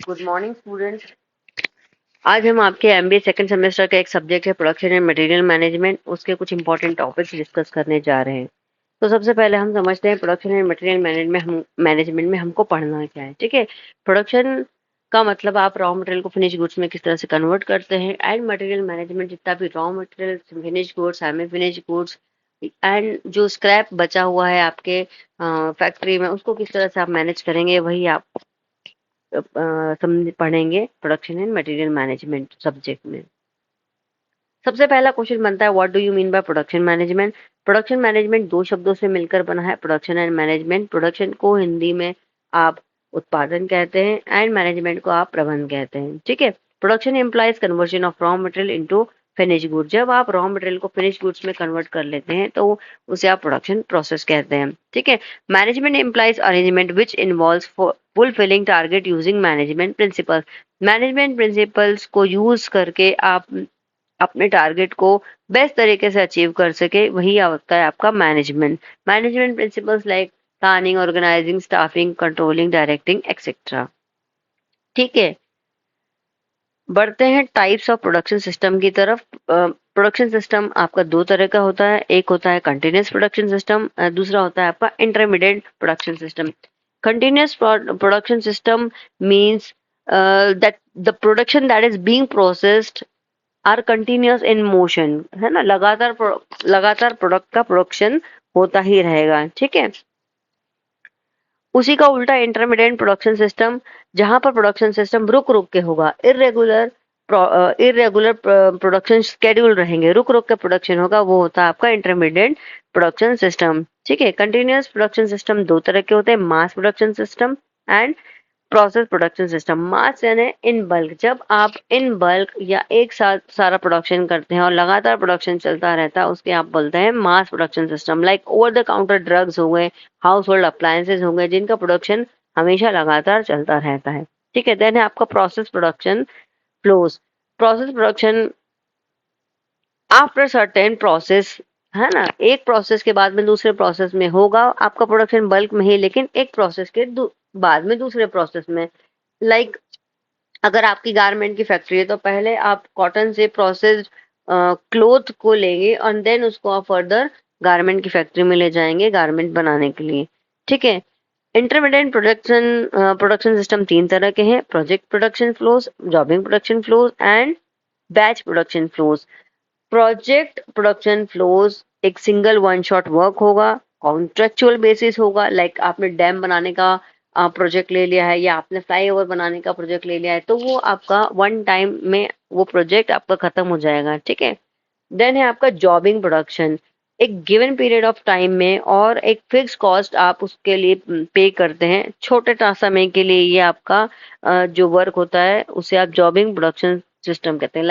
Good morning students. आज हम आपके एमबीए सेकंड सेमेस्टर का एक सब्जेक्ट है प्रोडक्शन एंड मटेरियल मैनेजमेंट, उसके कुछ इंपॉर्टेंट टॉपिक्स डिस्कस करने जा रहे हैं। तो सबसे पहले हम समझते हैं प्रोडक्शन एंड मटेरियल मैनेजमेंट में हमको पढ़ना क्या है। ठीक है, प्रोडक्शन का मतलब आप रॉ मटेरियल को फिनिश गुड्स में किस तरह से कन्वर्ट करते हैं, एंड मटेरियल मैनेजमेंट जितना भी raw material, finish goods, semi finish goods and जो स्क्रैप बचा हुआ है आपके फैक्ट्री में, उसको किस तरह से आप मैनेज करेंगे, वही आप समझ पढ़ेंगे production and material management subject में। सबसे पहला क्वेश्चन बनता है, what do you mean by production management. Production management दो शब्दों से मिलकर बना है, प्रोडक्शन एंड मैनेजमेंट। प्रोडक्शन को हिंदी में आप उत्पादन कहते हैं एंड मैनेजमेंट को आप प्रबंधन कहते हैं। ठीक है, production implies conversion of raw material into finish good. जब आप रॉ मटेरियल को फिनिश गुड्स में कन्वर्ट कर लेते हैं तो उसे आप प्रोडक्शन प्रोसेस कहते हैं। ठीक है, management implies arrangement which involves fulfilling target using management principles. Management principles को यूज करके आप अपने टारगेट को बेस्ट तरीके से अचीव कर सके, वही होता है आपका management. Management principles like planning, organising, staffing, controlling, directing etcetera. ठीक है, बढ़ते हैं टाइप्स ऑफ प्रोडक्शन सिस्टम की तरफ। प्रोडक्शन सिस्टम आपका दो तरह का होता है, एक होता है कंटिन्यूस प्रोडक्शन सिस्टम, दूसरा होता है आपका intermediate production system. Continuous production system means that the production that is being processed are continuous in motion, है ना, लगातार प्रोडक्ट का प्रोडक्शन होता ही रहेगा। ठीक है, उसी का उल्टा इंटरमीडिएट प्रोडक्शन सिस्टम, जहां पर प्रोडक्शन सिस्टम रुक रुक के होगा, इरेगुलर प्रोडक्शन स्केड्यूल रहेंगे, रुक रुक के प्रोडक्शन होगा, वो होता है आपका इंटरमीडिएट प्रोडक्शन सिस्टम। ठीक है, कंटिन्यूअस प्रोडक्शन सिस्टम दो तरह के होते हैं, mass production system and process production system. Mass यानी इन बल्क, जब आप इन बल्क या एक साथ सारा प्रोडक्शन करते हैं और लगातार प्रोडक्शन चलता रहता है, उसके आप बोलते हैं mass production system. Like over the counter drugs हो गए, हाउस होल्ड अप्लायंसेज हो गए, जिनका प्रोडक्शन हमेशा लगातार चलता रहता है। ठीक है, देन है आपका process production flows. Process production after certain process, है ना, एक प्रोसेस के बाद में दूसरे प्रोसेस में होगा आपका प्रोडक्शन बल्क में ही, लेकिन एक प्रोसेस के बाद में दूसरे प्रोसेस में। लाइक अगर आपकी गारमेंट की फैक्ट्री है तो पहले आप कॉटन से प्रोसेस्ड क्लोथ को लेंगे और देन उसको आप फर्दर गारमेंट की फैक्ट्री में ले जाएंगे गारमेंट बनाने के लिए। ठीक है, इंटरमीडिएट प्रोडक्शन सिस्टम तीन तरह के हैं, project production flows, jobbing production flows and batch production flows. Project production flows एक सिंगल वन शॉट वर्क होगा, कॉन्ट्रेक्चुअल बेसिस होगा। लाइक आपने डैम बनाने का प्रोजेक्ट ले लिया है या आपने फ्लाईओवर बनाने का प्रोजेक्ट ले लिया है, तो वो आपका वन टाइम में वो प्रोजेक्ट आपका खत्म हो जाएगा। ठीक है, देन है आपका जॉबिंग प्रोडक्शन, एक गिवन पीरियड ऑफ टाइम में और एक फिक्स कॉस्ट आप उसके लिए पे करते हैं छोटे समय के लिए। ये आपका जो वर्क होता है उसे आप जॉबिंग प्रोडक्शन सिस्टम कहते हैं।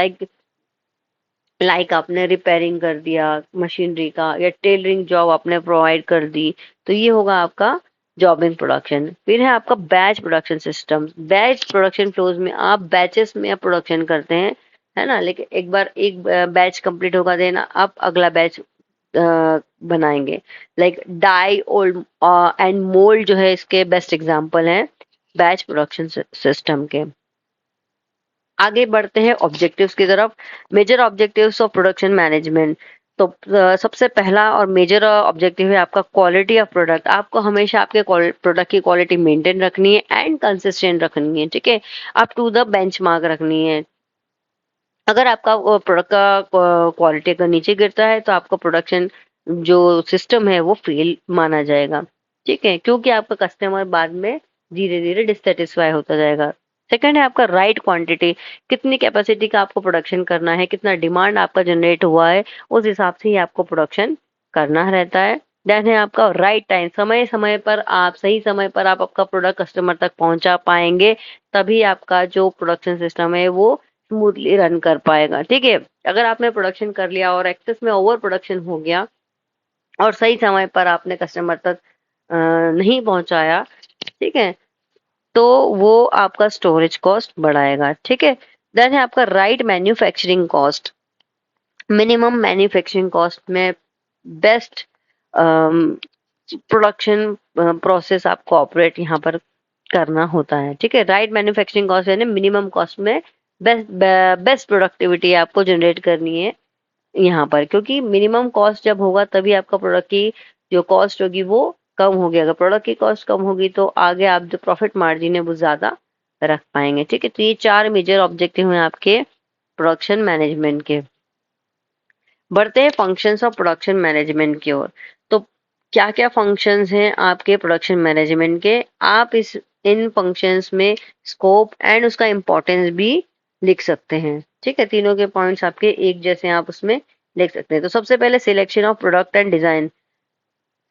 लाइक आपने रिपेयरिंग कर दिया मशीनरी का या टेलरिंग जॉब आपने प्रोवाइड कर दी, तो ये होगा आपका जॉबिंग प्रोडक्शन। फिर है आपका batch production system. Batch production flows में आप बैचेस में आप प्रोडक्शन करते हैं, है ना, लेकिन एक बार एक बैच कंप्लीट होगा देना आप अगला बैच बनाएंगे। Like die old and mould जो है इसके बेस्ट एग्जांपल हैं बैच प्रोडक्शन सिस्टम के। आगे बढ़ते हैं ऑब्जेक्टिव्स की तरफ। Major objectives of production management. तो सबसे पहला और मेजर ऑब्जेक्टिव है आपका क्वालिटी ऑफ प्रोडक्ट। आपको हमेशा आपके प्रोडक्ट की क्वालिटी मेंटेन रखनी है एंड कंसिस्टेंट रखनी है। ठीक है, अप टू द बेंचमार्क रखनी है। अगर आपका प्रोडक्ट का क्वालिटी अगर नीचे गिरता है तो आपका प्रोडक्शन जो सिस्टम है वो फेल माना जाएगा। ठीक है, क्योंकि आपका कस्टमर बाद में धीरे धीरे डिससेटिस्फाई होता जाएगा। सेकंड है आपका राइट क्वांटिटी, कितनी कैपेसिटी का आपको प्रोडक्शन करना है, कितना डिमांड आपका जनरेट हुआ है, उस हिसाब से ही आपको प्रोडक्शन करना रहता है। देन है आपका राइट टाइम, समय समय पर आप सही समय पर आप आपका प्रोडक्ट कस्टमर तक पहुंचा पाएंगे, तभी आपका जो प्रोडक्शन सिस्टम है वो स्मूथली रन कर पाएगा। ठीक है, अगर आपने प्रोडक्शन कर लिया और एक्सेस में ओवर प्रोडक्शन हो गया और सही समय पर आपने कस्टमर तक नहीं पहुंचाया, ठीक है, तो वो आपका स्टोरेज कॉस्ट बढ़ाएगा। ठीक है, देन है आपका right manufacturing cost. Minimum manufacturing cost में बेस्ट प्रोडक्शन प्रोसेस आपको ऑपरेट यहाँ पर करना होता है। ठीक है, राइट मैन्युफैक्चरिंग कॉस्ट यानी मिनिमम कॉस्ट में बेस्ट प्रोडक्टिविटी आपको जनरेट करनी है यहाँ पर, क्योंकि मिनिमम कॉस्ट जब होगा तभी आपका प्रोडक्ट की जो कॉस्ट होगी वो कम होगी। अगर प्रोडक्ट की कॉस्ट कम होगी तो आगे आप जो प्रॉफिट मार्जिन है वो ज्यादा रख पाएंगे। ठीक है, तो ये 4 मेजर ऑब्जेक्टिव हैं आपके प्रोडक्शन मैनेजमेंट के। बढ़ते हैं फंक्शंस ऑफ प्रोडक्शन मैनेजमेंट की ओर। तो क्या क्या फंक्शंस हैं आपके प्रोडक्शन मैनेजमेंट के, आप इस इन फंक्शंस में स्कोप एंड उसका इंपॉर्टेंस भी लिख सकते हैं। ठीक है, तीनों के पॉइंट्स आपके एक जैसे आप उसमें लिख सकते हैं। तो सबसे पहले selection of product and design.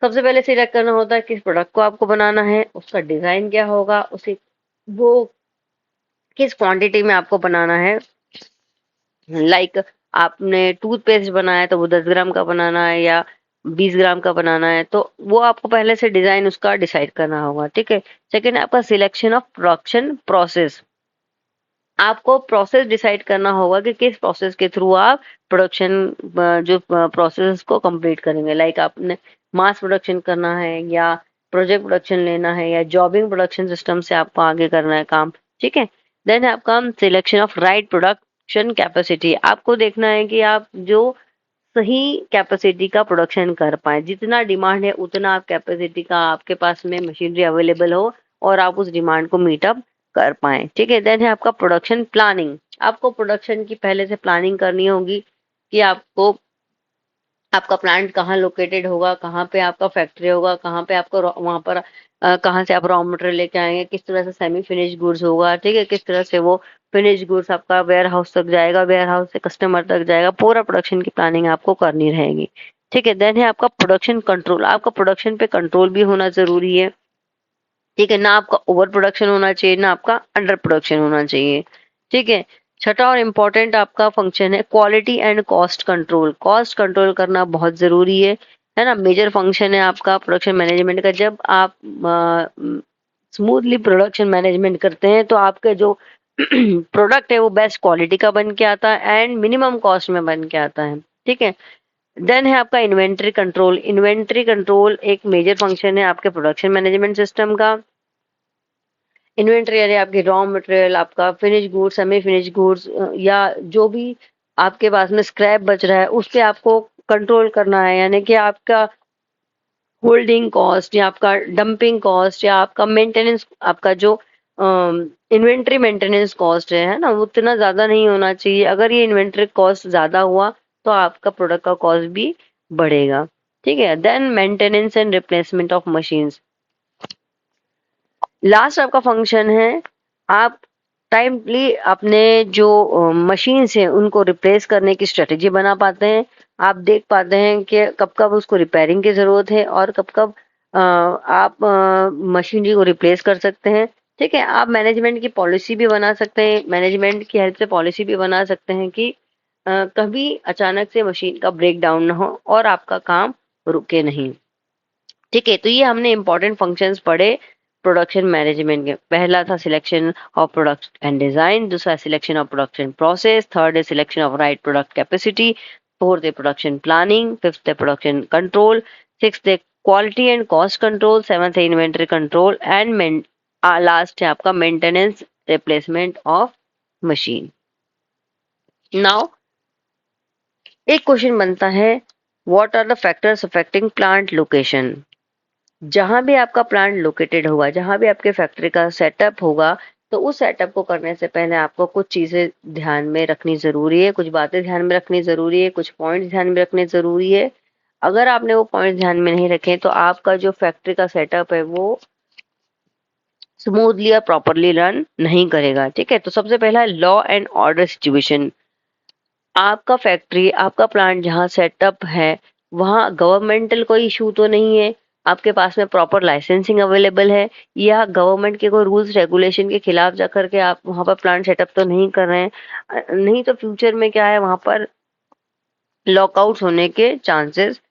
सबसे पहले सिलेक्ट करना होता है किस प्रोडक्ट को आपको बनाना है, उसका डिजाइन क्या होगा, उसे वो किस क्वांटिटी में आपको बनाना है। लाइक आपने टूथपेस्ट बनाया है तो वो 10 ग्राम का बनाना है या 20 ग्राम का बनाना है, तो वो आपको पहले से डिजाइन उसका डिसाइड करना होगा। ठीक है, सेकेंड आपका सिलेक्शन ऑफ प्रोडक्शन प्रोसेस। आपको प्रोसेस डिसाइड करना होगा कि किस प्रोसेस के थ्रू आप प्रोडक्शन जो प्रोसेस को कंप्लीट करेंगे। लाइक आपने मास प्रोडक्शन करना है या प्रोजेक्ट प्रोडक्शन लेना है या जॉबिंग प्रोडक्शन सिस्टम से आपको आगे करना है काम। ठीक है, देन है आपका selection of right production capacity. आपको देखना है कि आप जो सही कैपेसिटी का प्रोडक्शन कर पाए, जितना डिमांड है उतना आप कैपेसिटी का आपके पास में मशीनरी अवेलेबल हो और आप उस डिमांड को मीट अप कर पाए। ठीक है, देन है आपका प्रोडक्शन प्लानिंग। आपको प्रोडक्शन की पहले से प्लानिंग करनी होगी कि आपको आपका प्लांट कहाँ लोकेटेड होगा, कहाँ पे आपका फैक्ट्री होगा, कहाँ पे आपको वहां पर कहाँ से आप रॉ मटेरियल लेके आएंगे, किस तरह से सेमी फिनिश गुड्स होगा। ठीक है, किस तरह से वो फिनिश गुड्स आपका वेयर हाउस तक जाएगा, वेयर हाउस से कस्टमर तक जाएगा, पूरा प्रोडक्शन की प्लानिंग आपको करनी रहेगी। ठीक है, देन है आपका प्रोडक्शन कंट्रोल। आपका प्रोडक्शन पे कंट्रोल भी होना जरूरी है। ठीक है, ना आपका ओवर प्रोडक्शन होना चाहिए ना आपका अंडर प्रोडक्शन होना चाहिए। ठीक है, छठा और इम्पोर्टेंट आपका फंक्शन है quality and cost control. Cost control करना बहुत जरूरी है ना। मेजर फंक्शन है आपका प्रोडक्शन मैनेजमेंट का। जब आप स्मूथली प्रोडक्शन मैनेजमेंट करते हैं तो आपके जो प्रोडक्ट है वो बेस्ट क्वालिटी का बन के आता है एंड मिनिमम कॉस्ट में बन के आता है। ठीक है, देन है आपका इन्वेंट्री कंट्रोल। इन्वेंट्री कंट्रोल एक मेजर फंक्शन है आपके प्रोडक्शन मैनेजमेंट सिस्टम का। इन्वेंट्री यानी आपकी रॉ मटेरियल, आपका finish goods, semi finish goods या जो भी आपके पास में स्क्रैप बच रहा है उस पे आपको कंट्रोल करना है। यानी कि आपका होल्डिंग कॉस्ट या आपका डंपिंग कॉस्ट या आपका मेंटेनेंस, आपका जो इन्वेंट्री मेंटेनेंस कॉस्ट है ना, वो उतना ज्यादा नहीं होना चाहिए। अगर ये इन्वेंट्री कॉस्ट ज्यादा हुआ तो आपका प्रोडक्ट का कॉस्ट भी बढ़ेगा। ठीक है, then maintenance and replacement of machines. Last आपका फंक्शन है आप टाइमली अपने जो मशीन्स हैं उनको रिप्लेस करने की स्ट्रेटेजी बना पाते हैं। आप देख पाते हैं कि कब कब उसको रिपेयरिंग की जरूरत है और कब कब आप मशीनरी को रिप्लेस कर सकते हैं। ठीक है, आप मैनेजमेंट की पॉलिसी भी बना सकते हैं, मैनेजमेंट की हेल्प से पॉलिसी भी बना सकते हैं कि कभी अचानक से मशीन का ब्रेक डाउन ना हो और आपका काम रुके नहीं। ठीक है, तो ये हमने इंपॉर्टेंट फंक्शंस पढ़े प्रोडक्शन मैनेजमेंट के। पहला था selection of product and design, दूसरा selection of production process, third है selection of right product capacity, fourth है प्रोडक्शन प्लानिंग, फिफ्थ है प्रोडक्शन कंट्रोल, सिक्स्थ है quality and cost control, seventh है इन्वेंटरी कंट्रोल एंड लास्ट है आपका maintenance replacement of machine. Now एक question बनता है, what are the factors affecting plant location. जहां भी आपका प्लांट लोकेटेड होगा, जहां भी आपके फैक्ट्री का सेटअप होगा, तो उस सेटअप को करने से पहले आपको कुछ चीजें ध्यान में रखनी जरूरी है, कुछ बातें ध्यान में रखनी जरूरी है, कुछ पॉइंट्स ध्यान में रखने जरूरी है। अगर आपने वो पॉइंट ध्यान में नहीं रखे तो आपका जो फैक्ट्री का सेटअप है वो स्मूथली और प्रॉपरली रन नहीं करेगा। ठीक है, तो सबसे पहला है लॉ एंड ऑर्डर सिचुएशन। आपका फैक्ट्री, आपका प्लांट जहाँ सेटअप है वहाँ गवर्नमेंटल कोई इशू तो नहीं है, आपके पास में प्रॉपर लाइसेंसिंग अवेलेबल है, या गवर्नमेंट के कोई रूल्स रेगुलेशन के खिलाफ जाकर के आप वहाँ पर प्लांट सेटअप तो नहीं कर रहे हैं। नहीं तो फ्यूचर में क्या है, वहाँ पर लॉकआउट होने के चांसेस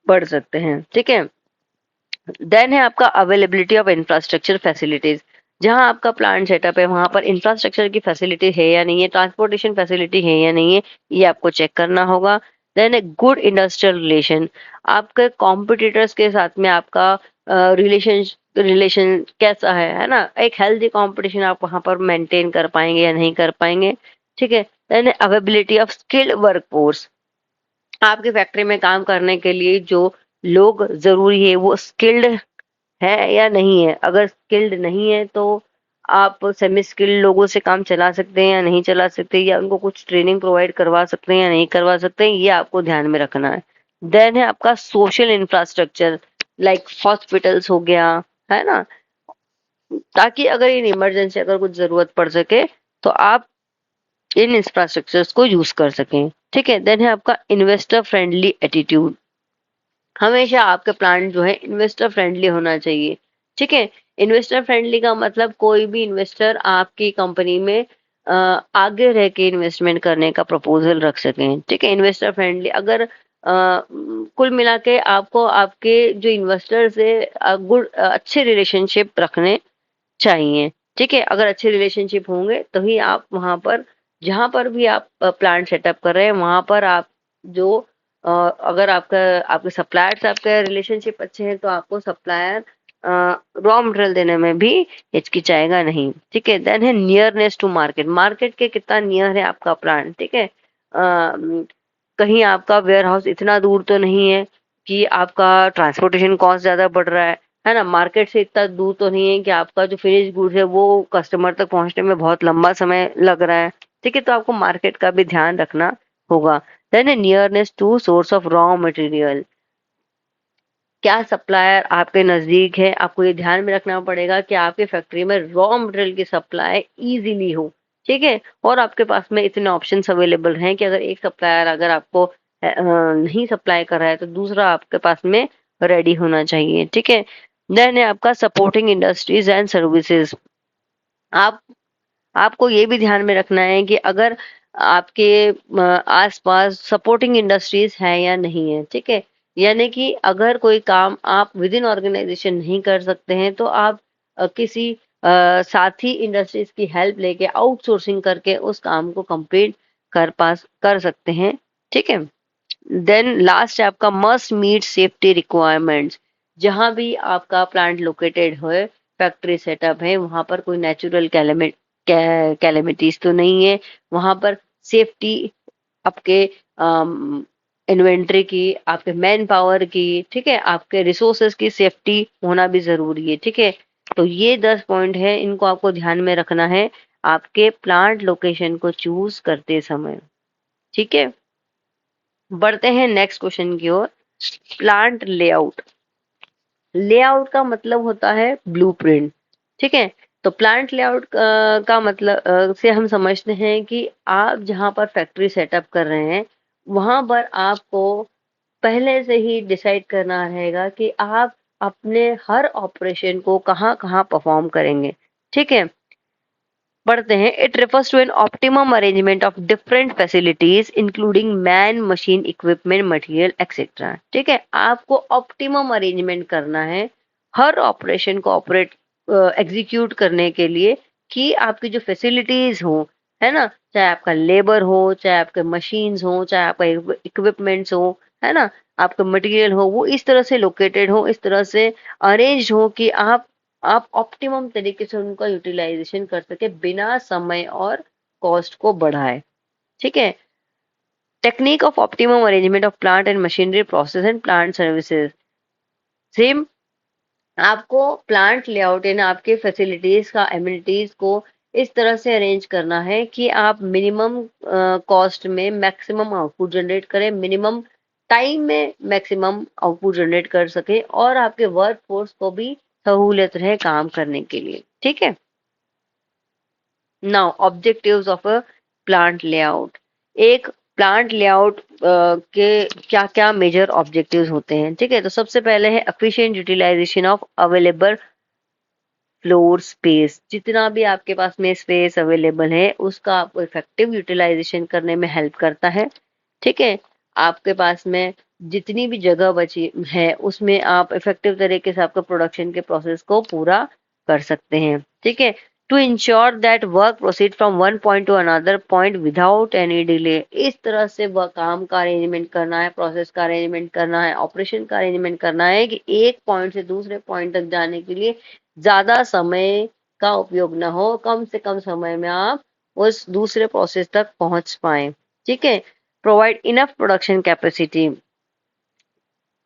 बढ़ सकते हैं। ठीक है, देन है आपका अवेलेबिलिटी ऑफ इंफ्रास्ट्रक्चर फैसिलिटीज। जहां आपका प्लांट सेटअप है वहां पर इंफ्रास्ट्रक्चर की फैसिलिटी है या नहीं है, ट्रांसपोर्टेशन फैसिलिटी है या नहीं है, ये आपको चेक करना होगा। Then a good industrial relation. आपके कॉम्पिटिटर्स के साथ में आपका रिलेशन रिलेशन कैसा है ना, एक हेल्दी कंपटीशन आप वहां पर मेंटेन कर पाएंगे या नहीं कर पाएंगे, ठीक है। Then availability of skilled workforce, आपकी फैक्ट्री में काम करने के लिए जो लोग जरूरी है वो स्किल्ड है या नहीं है। अगर स्किल्ड नहीं है तो आप सेमी स्किल्ड लोगों से काम चला सकते हैं या नहीं चला सकते, या उनको कुछ ट्रेनिंग प्रोवाइड करवा सकते हैं या नहीं करवा सकते हैं, ये आपको ध्यान में रखना है। देन है आपका सोशल इंफ्रास्ट्रक्चर, लाइक हॉस्पिटल्स हो गया, है ना, ताकि अगर इन इमरजेंसी अगर कुछ जरूरत पड़ सके तो आप इन इंफ्रास्ट्रक्चर्स को यूज कर सकें, ठीक है। देन है आपका इन्वेस्टर फ्रेंडली एटीट्यूड, हमेशा आपका प्लान जो है इन्वेस्टर फ्रेंडली होना चाहिए, ठीक है। इन्वेस्टर फ्रेंडली का मतलब कोई भी इन्वेस्टर आपकी कंपनी में आगे रह के इन्वेस्टमेंट करने का प्रपोजल रख सकें, ठीक है। इन्वेस्टर फ्रेंडली, अगर कुल मिला के आपको आपके जो इन्वेस्टर से गुड अच्छे रिलेशनशिप रखने चाहिए, ठीक है। अगर अच्छे रिलेशनशिप होंगे तभी आप वहां पर, जहां पर भी आप प्लांट सेटअप कर रहे हैं वहां पर आप जो अगर आपका आपके सप्लायर से आपके रिलेशनशिप अच्छे हैं तो आपको सप्लायर रॉ मटेरियल देने में भी हिचकिचाएगा नहीं, ठीक है। देन है नियरनेस टू मार्केट, मार्केट के कितना नियर है आपका प्लांट, ठीक है। कहीं आपका वेयर हाउस इतना दूर तो नहीं है कि आपका ट्रांसपोर्टेशन कॉस्ट ज्यादा बढ़ रहा है ना, मार्केट से इतना दूर तो नहीं है कि आपका जो फिनिश गुड्स है वो कस्टमर तक पहुंचने में बहुत लंबा समय लग रहा है, ठीक है। तो आपको मार्केट का भी ध्यान रखना होगा। Then nearness to source of raw material, क्या सप्लायर आपके नजदीक है, आपको ये ध्यान में रखना पड़ेगा कि आपके फैक्ट्री में रॉ मटेरियल की सप्लाई इजीली हो, ठीक है। और आपके पास में इतने ऑप्शंस अवेलेबल हैं कि अगर एक सप्लायर अगर आपको नहीं सप्लाई कर रहा है तो दूसरा आपके पास में रेडी होना चाहिए, ठीक है। देन है आपका सपोर्टिंग इंडस्ट्रीज एंड सर्विसेज, आप आपको ये भी ध्यान में रखना है कि अगर आपके आसपास सपोर्टिंग इंडस्ट्रीज है या नहीं है, ठीक है। यानी कि अगर कोई काम आप विद इन ऑर्गेनाइजेशन नहीं कर सकते हैं तो आप किसी साथी इंडस्ट्रीज की हेल्प लेके आउटसोर्सिंग करके उस काम को कंप्लीट कर सकते हैं, ठीक है। देन लास्ट है आपका मस्ट मीट सेफ्टी रिक्वायरमेंट्स, जहां भी आपका प्लांट लोकेटेड है, फैक्ट्री सेटअप है, वहां पर कोई नेचुरल कैलेमिटीज तो नहीं है, वहां पर सेफ्टी आपके इन्वेंट्री की, आपके मैन पावर की, ठीक है, आपके रिसोर्सेज की सेफ्टी होना भी जरूरी है, ठीक है। तो ये 10 पॉइंट है, इनको आपको ध्यान में रखना है आपके प्लांट लोकेशन को चूज करते समय, ठीक है। बढ़ते हैं नेक्स्ट क्वेश्चन की ओर। प्लांट लेआउट, लेआउट का मतलब होता है ब्लूप्रिंट, ठीक है। तो प्लांट लेआउट का मतलब से हम समझते हैं कि आप जहां पर फैक्ट्री सेटअप कर रहे हैं वहां पर आपको पहले से ही डिसाइड करना रहेगा कि आप अपने हर ऑपरेशन को कहाँ कहाँ परफॉर्म करेंगे, ठीक है। पढ़ते हैं, it refers to an optimum arrangement of different facilities including man machine equipment material etcetera, ठीक है। आपको ऑप्टिमम अरेंजमेंट करना है हर ऑपरेशन को ऑपरेट एग्जीक्यूट करने के लिए, कि आपकी जो फैसिलिटीज हो, है ना, चाहे आपका लेबर हो, चाहे आपके मशीन्स हो, चाहे आपका इक्विपमेंट्स हो, है ना, आपका मटेरियल हो, वो इस तरह से लोकेटेड हो, इस तरह से अरेंज हो कि आप ऑप्टिमम तरीके से उनका यूटिलाइजेशन कर सके बिना समय और कॉस्ट को बढ़ाए, ठीक है। Technique of optimum arrangement of plant and machinery process and plant services, same आपको प्लांट लेआउट यानी आपके फैसिलिटीज का एमिनिटीज को इस तरह से अरेंज करना है कि आप मिनिमम कॉस्ट में मैक्सिमम आउटपुट जनरेट करें, मिनिमम टाइम में मैक्सिमम आउटपुट जनरेट कर सके और आपके वर्क फोर्स को भी सहूलियत रहे काम करने के लिए, ठीक है। Now objectives of a plant layout, एक प्लांट लेआउट के क्या क्या मेजर ऑब्जेक्टिव्स होते हैं, ठीक है। तो सबसे पहले है efficient utilisation of available floor space, जितना भी आपके पास में स्पेस अवेलेबल है उसका आपको इफेक्टिव यूटिलाइजेशन करने में हेल्प करता है, ठीक है। आपके पास में जितनी भी जगह बची है उसमें आप इफेक्टिव तरीके से आपका प्रोडक्शन के प्रोसेस को पूरा कर सकते हैं, ठीक है। To ensure that work proceed from one point to another point without any delay. इस तरह से वह काम का अरेंजमेंट करना है, प्रोसेस का अरेंजमेंट करना है, ऑपरेशन का अरेंजमेंट करना है कि एक पॉइंट से दूसरे पॉइंट तक जाने के लिए ज्यादा समय का उपयोग ना हो, कम से कम समय में आप उस दूसरे प्रोसेस तक पहुंच पाए। ठीक है। Provide enough production capacity.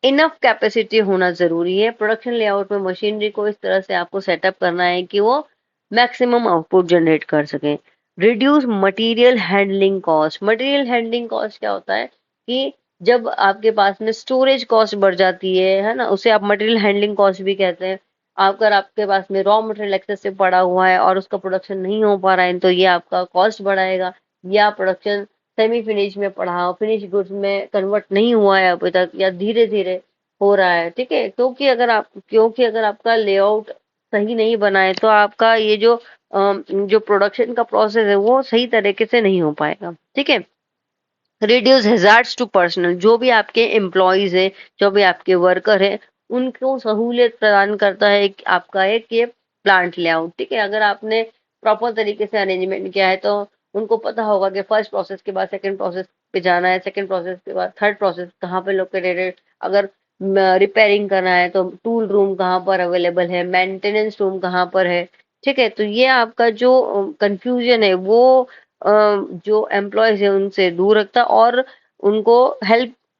Enough capacity होना जरूरी है। प्रोडक्शन लेआउट में मशीनरी को इस तरह से आपको सेटअप करना है कि वो मैक्सिमम आउटपुट जनरेट कर सके। Reduce material handling cost. Material handling cost क्या होता है कि जब आपके पास में स्टोरेज कॉस्ट बढ़ जाती है ना, उसे आप मटेरियल हैंडलिंग कॉस्ट भी कहते हैं। अगर आपके पास में रॉ मटेरियल एक्सेसिव पड़ा हुआ है और उसका प्रोडक्शन नहीं हो पा रहा है तो ये आपका कॉस्ट बढ़ाएगा। या प्रोडक्शन सेमी फिनिश में पड़ा हो, फिनिश गुड्स में कन्वर्ट नहीं हुआ है अभी तक, या धीरे धीरे हो रहा है। ठीक है। क्योंकि अगर आपका लेआउट सही नहीं बना है तो आपका ये जो प्रोडक्शन का प्रोसेस है वो सही तरीके से नहीं हो पाएगा। ठीक है। Reduce hazards to personal. जो भी आपके एम्प्लॉयज है, जो भी आपके वर्कर है, उनको सहूलियत प्रदान करता है आपका एक ये प्लांट लेआउट। ठीक है। अगर आपने प्रॉपर तरीके से अरेंजमेंट किया है तो उनको पता होगा कि फर्स्ट प्रोसेस के बाद सेकंड प्रोसेस पे जाना है, सेकंड प्रोसेस के बाद थर्ड प्रोसेस कहाँ पे लोकेटेड है। अगर रिपेयरिंग करना है तो टूल रूम कहाँ पर अवेलेबल है, मेंटेनेंस रूम कहाँ पर है। ठीक है। तो ये आपका जो कंफ्यूजन है वो जो एम्प्लॉयज है उनसे दूर रखता है और उनको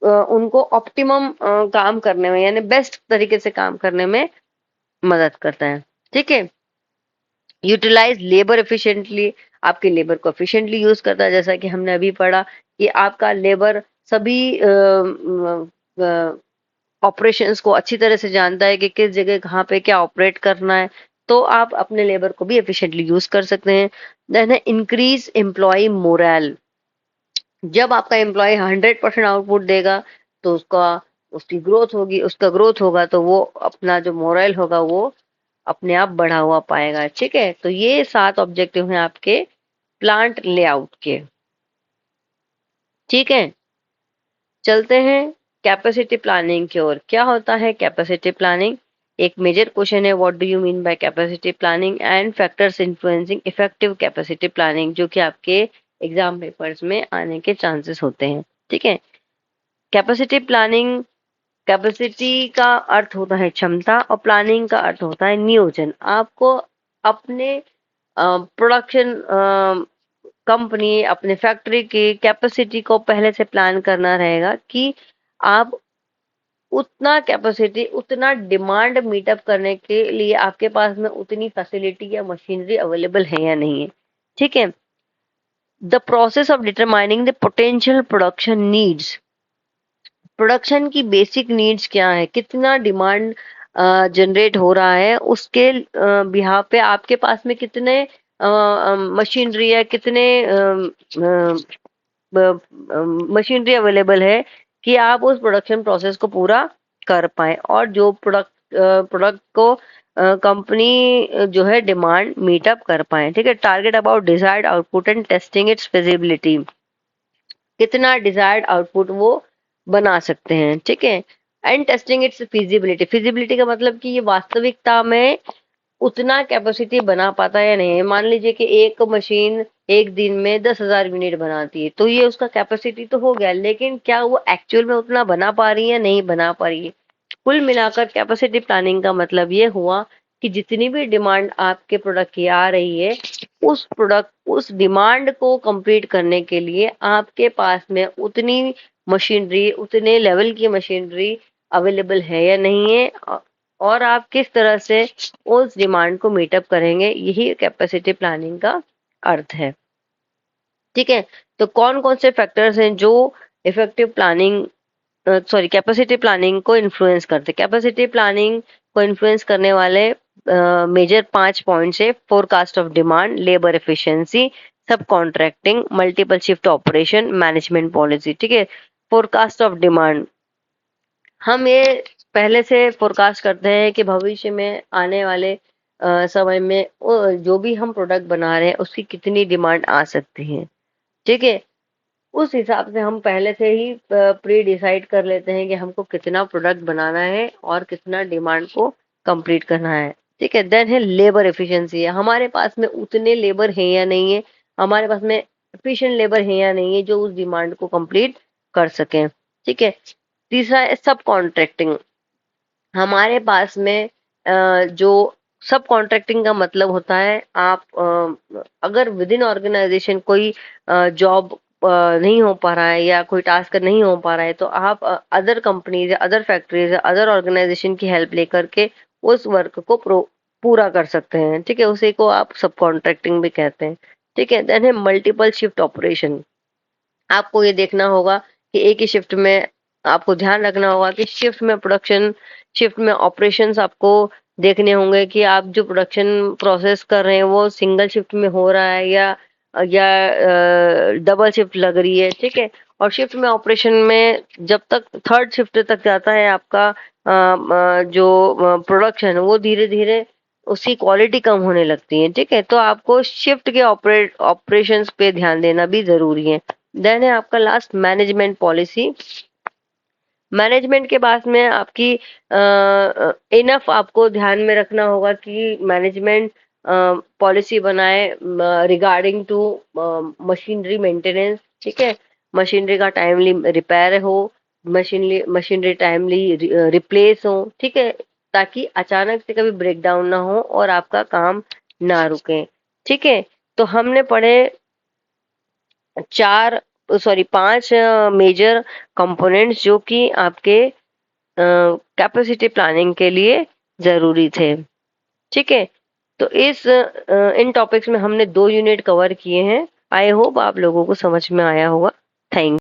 उनको ऑप्टिमम काम करने में यानी बेस्ट तरीके से काम करने में मदद करता है। ठीक है। Utilise labour efficiently. आपके लेबर को एफिशिएंटली यूज करता है, जैसा कि हमने अभी पढ़ा कि आपका लेबर सभी ऑपरेशंस को अच्छी तरह से जानता है कि किस जगह कहाँ पे क्या ऑपरेट करना है। तो आप अपने लेबर को भी एफिशिएंटली यूज कर सकते हैं। देन है इंक्रीज एम्प्लॉय मोरल। जब आपका एम्प्लॉय 100% आउटपुट देगा तो उसकी ग्रोथ होगी, उसका ग्रोथ होगा तो वो अपना जो मोरल होगा वो अपने आप बढ़ा हुआ पाएगा। ठीक है। तो ये 7 ऑब्जेक्टिव हैं आपके प्लांट लेआउट के। ठीक है। चलते हैं कैपेसिटी प्लानिंग की ओर। क्या होता है कैपेसिटी प्लानिंग? एक मेजर क्वेश्चन है, what do you mean by capacity planning and factors influencing effective capacity planning, जो कि आपके एग्जाम पेपर्स में आने के चांसेस होते हैं। ठीक है। कैपेसिटी प्लानिंग, कैपेसिटी का अर्थ होता है क्षमता और प्लानिंग का अर्थ होता है नियोजन। आपको अपने प्रोडक्शन कंपनी, अपने फैक्ट्री की कैपेसिटी को पहले से प्लान करना रहेगा कि आप उतना कैपेसिटी, उतना डिमांड मीटअप करने के लिए आपके पास में उतनी फैसिलिटी या मशीनरी अवेलेबल है या नहीं है। ठीक है। The process of determining the potential production needs. Production की बेसिक नीड्स क्या है, कितना डिमांड जनरेट हो रहा है, उसके बिहाफ पे आपके पास में कितने मशीनरी है, कितने मशीनरी अवेलेबल है कि आप उस प्रोडक्शन प्रोसेस को पूरा कर पाए और जो प्रोडक्ट को कंपनी जो है डिमांड मीटअप कर पाए। ठीक है। Target about desired output and testing it's feasibility. कितना डिजायर्ड आउटपुट वो बना सकते हैं। ठीक है। And testing it's feasibility. Feasibility का मतलब कि ये वास्तविकता में उतना कैपेसिटी बना पाता है या नहीं है। मान लीजिए कि एक मशीन एक दिन में 10,000 यूनिट बनाती है तो ये उसका कैपेसिटी तो हो गया, लेकिन क्या वो एक्चुअल में उतना बना पा रही है, नहीं बना पा रही है। कुल मिलाकर कैपेसिटी प्लानिंग का मतलब ये हुआ कि जितनी भी डिमांड आपके प्रोडक्ट की आ रही है उस डिमांड को कंप्लीट करने के लिए आपके पास में उतनी मशीनरी, उतने लेवल की मशीनरी अवेलेबल है या नहीं है और आप किस तरह से उस डिमांड को मीटअप करेंगे, यही कैपेसिटी प्लानिंग का अर्थ है। ठीक है। तो कौन कौन से फैक्टर्स हैं जो इफेक्टिव प्लानिंग कैपेसिटी प्लानिंग को इन्फ्लुएंस करते? कैपेसिटी प्लानिंग को इन्फ्लुएंस करने वाले मेजर 5 पॉइंट्स है। Forecast of demand, labour efficiency, subcontracting, multiple shift operation, management policy. ठीक है। फोरकास्ट ऑफ डिमांड, हम ये पहले से फोरकास्ट करते हैं कि भविष्य में आने वाले समय में जो भी हम प्रोडक्ट बना रहे हैं उसकी कितनी डिमांड आ सकती है। ठीक है। उस हिसाब से हम पहले से ही प्री डिसाइड कर लेते हैं कि हमको कितना प्रोडक्ट बनाना है और कितना डिमांड को कंप्लीट करना है। ठीक है। देन है लेबर एफिशिएंसी, है हमारे पास में उतने लेबर हैं या नहीं है, हमारे पास में एफिशिएंट लेबर है या नहीं है जो उस डिमांड को कंप्लीट कर सकें। ठीक है। तीसरा है सब कॉन्ट्रैक्टिंग, हमारे पास में जो सब कॉन्ट्रैक्टिंग का मतलब होता है, आप अगर विद इन ऑर्गेनाइजेशन कोई जॉब नहीं हो पा रहा है या कोई टास्क नहीं हो पा रहा है, तो आप अदर कंपनीज या अदर फैक्ट्रीज या अदर ऑर्गेनाइजेशन की हेल्प लेकर के उस वर्क को पूरा कर सकते हैं। ठीक है, उसी को आप सब कॉन्ट्रैक्टिंग भी कहते हैं। ठीक है। देन है मल्टीपल शिफ्ट ऑपरेशन, आपको ये देखना होगा कि एक ही शिफ्ट में, आपको ध्यान रखना होगा कि शिफ्ट में प्रोडक्शन, शिफ्ट में ऑपरेशंस आपको देखने होंगे कि आप जो प्रोडक्शन प्रोसेस कर रहे हैं वो सिंगल शिफ्ट में हो रहा है या डबल शिफ्ट लग रही है। ठीक है। और शिफ्ट में ऑपरेशन में जब तक थर्ड शिफ्ट तक जाता है आपका जो प्रोडक्शन वो धीरे धीरे उसकी क्वालिटी कम होने लगती है। ठीक है, तो आपको शिफ्ट के ऑपरेशंस पे ध्यान देना भी जरूरी है। देन है आपका लास्ट मैनेजमेंट पॉलिसी, मैनेजमेंट के बाद में आपकी इनफ आपको ध्यान में रखना होगा कि मैनेजमेंट पॉलिसी बनाए रिगार्डिंग टू मशीनरी मेंटेनेंस। ठीक है, मशीनरी का टाइमली रिपेयर हो, मशीनरी टाइमली रिप्लेस हो। ठीक है, ताकि अचानक से कभी ब्रेकडाउन ना हो और आपका काम ना रुके। ठीक है, तो हमने पढ़े चार, सॉरी, पांच मेजर कंपोनेंट्स जो कि आपके कैपेसिटी प्लानिंग के लिए जरूरी थे। ठीक है, तो इन टॉपिक्स में हमने 2 यूनिट कवर किए हैं। आई होप आप लोगों को समझ में आया होगा। थैंक